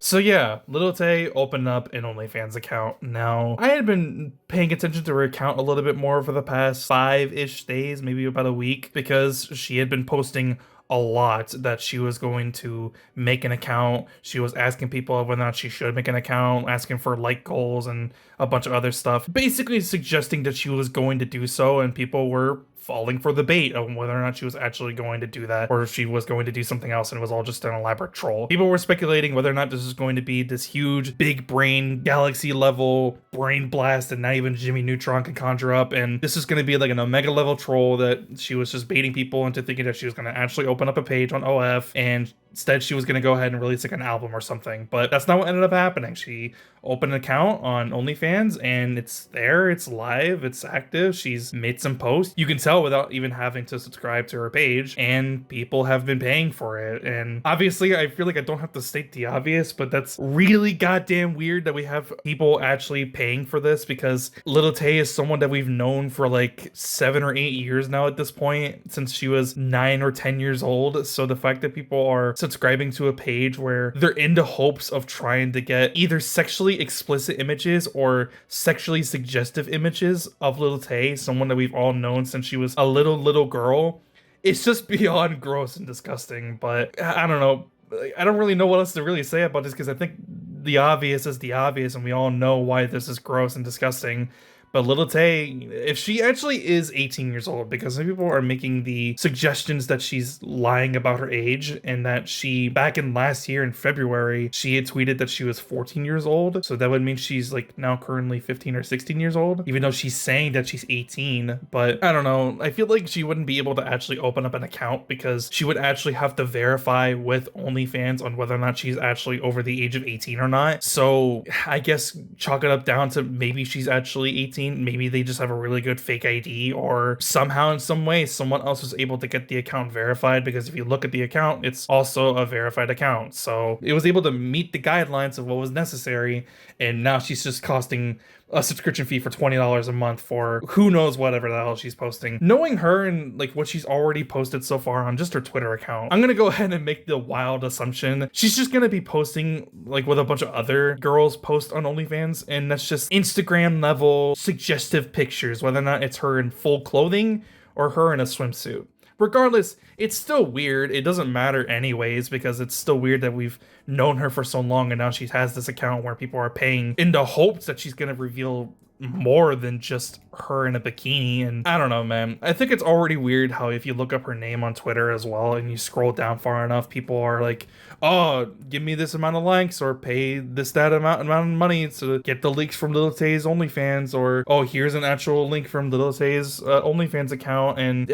So yeah, Little Tay opened up an OnlyFans account. Now, I had been paying attention to her account a little bit more for the past 5-ish days, maybe about a week, because she had been posting a lot that she was going to make an account. She was asking people whether or not she should make an account, asking for like goals and a bunch of other stuff, basically suggesting that she was going to do so, and people were falling for the bait of whether or not she was actually going to do that or if she was going to do something else and it was all just an elaborate troll. People were speculating whether or not this was going to be this huge, big brain, galaxy level brain blast that not even Jimmy Neutron can conjure up, and this is going to be like an omega level troll that she was just baiting people into thinking that she was going to actually open up a page on OF, and instead she was going to go ahead and release like an album or something. But that's not what ended up happening. She opened an account on OnlyFans and it's there, it's live, it's active. She's made some posts. You can tell without even having to subscribe to her page, and people have been paying for it. And obviously I feel like I don't have to state the obvious, but that's really goddamn weird that we have people actually paying for this, because Little Tay is someone that we've known for like 7 or 8 years now at this point, since she was 9 or 10 years old. So the fact that people are subscribing to a page where they're into hopes of trying to get either sexually explicit images or sexually suggestive images of Little Tay, someone that we've all known since she was a little girl, it's just beyond gross and disgusting. But I don't know. I don't really know what else to really say about this, because I think the obvious is the obvious and we all know why this is gross and disgusting. But Little Tay, if she actually is 18 years old, because some people are making the suggestions that she's lying about her age, and that she, back in last year in February, she had tweeted that she was 14 years old. So that would mean she's like now currently 15 or 16 years old, even though she's saying that she's 18. But I don't know. I feel like she wouldn't be able to actually open up an account, because she would actually have to verify with OnlyFans on whether or not she's actually over the age of 18 or not. So I guess chalk it up down to maybe she's actually 18. Maybe they just have a really good fake ID, or somehow in some way someone else was able to get the account verified, because if you look at the account, it's also a verified account. So it was able to meet the guidelines of what was necessary, and now she's just costing a subscription fee for $20 a month for who knows whatever the hell she's posting. Knowing her and like what she's already posted so far on just her Twitter account, I'm gonna go ahead and make the wild assumption she's just gonna be posting like what a bunch of other girls post on OnlyFans, and that's just Instagram level suggestive pictures, whether or not it's her in full clothing or her in a swimsuit. Regardless, it's still weird. It doesn't matter anyways, because it's still weird that we've known her for so long and now she has this account where people are paying in the hopes that she's going to reveal more than just her in a bikini. And I don't know, man. I think it's already weird how if you look up her name on Twitter as well and you scroll down far enough, people are like, oh, give me this amount of likes or pay that amount of money to get the leaks from Little Tay's OnlyFans, or oh, here's an actual link from Little Tay's OnlyFans account, and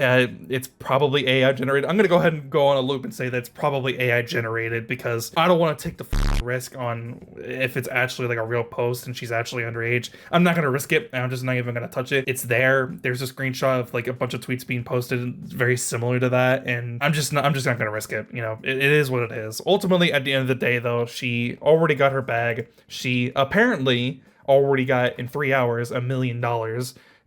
it's probably AI generated. I'm gonna go ahead and go on a loop and say that it's probably AI generated, because I don't want to take the risk on if it's actually like a real post and she's actually underage. I'm not gonna risk it. I'm just not even gonna touch it. It's there. There's a screenshot of like a bunch of tweets being posted very similar to that, and I'm just not gonna risk it. You know, it is what it is. Ultimately, at the end of the day, though, she already got her bag. She apparently already got in 3 hours $1 million,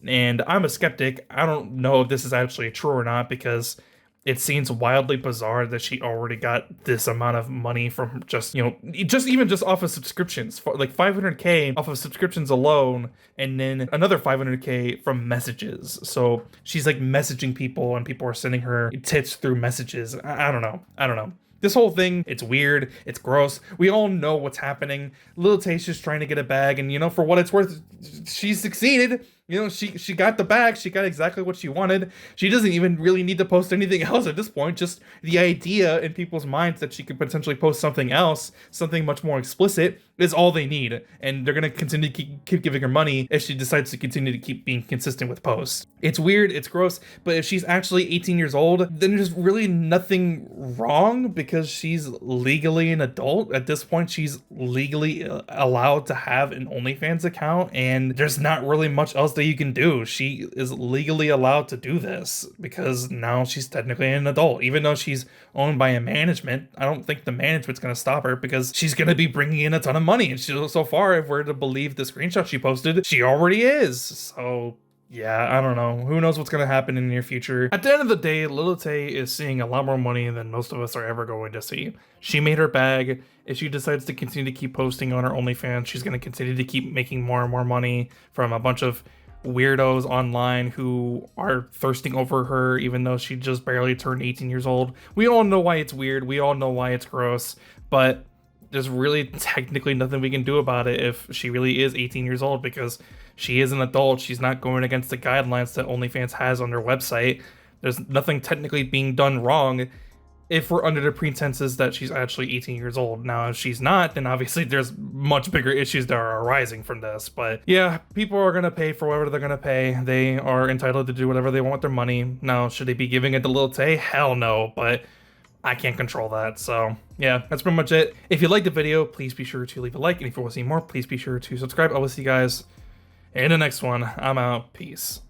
and I'm a skeptic. I don't know if this is actually true or not, because it seems wildly bizarre that she already got this amount of money from just, you know, just off of subscriptions, like 500K off of subscriptions alone, and then another 500K from messages. So she's like messaging people and people are sending her tips through messages. I don't know. This whole thing, it's weird, it's gross. We all know what's happening. Lil Tay's just trying to get a bag, and you know, for what it's worth, she succeeded. You know, she got the bag. She got exactly what she wanted. She doesn't even really need to post anything else at this point. Just the idea in people's minds that she could potentially post something else, something much more explicit, is all they need. And they're going to continue to keep giving her money if she decides to continue to keep being consistent with posts. It's weird, it's gross, but if she's actually 18 years old, then there's really nothing wrong, because she's legally an adult. At this point, she's legally allowed to have an OnlyFans account, and there's not really much else that you can do. She is legally allowed to do this because now she's technically an adult. Even though she's owned by a management, I don't think the management's going to stop her, because she's going to be bringing in a ton of money. And so far, if we're to believe the screenshot she posted, she already is. So Yeah, I don't know. Who knows what's going to happen in the near future. At the end of the day, Lil Tay is seeing a lot more money than most of us are ever going to see. She made her bag. If she decides to continue to keep posting on her OnlyFans, she's going to continue to keep making more and more money from a bunch of weirdos online who are thirsting over her, even though she just barely turned 18 years old. We all know why it's weird. We all know why it's gross, but there's really technically nothing we can do about it if she really is 18 years old, because she is an adult. She's not going against the guidelines that OnlyFans has on their website. There's nothing technically being done wrong if we're under the pretenses that she's actually 18 years old. Now, if she's not, then obviously there's much bigger issues that are arising from this. But yeah, people are going to pay for whatever they're going to pay. They are entitled to do whatever they want with their money. Now, should they be giving it to Lil Tay? Hell no, but I can't control that. So yeah, that's pretty much it. If you liked the video, please be sure to leave a like. And if you want to see more, please be sure to subscribe. I will see you guys in the next one. I'm out. Peace.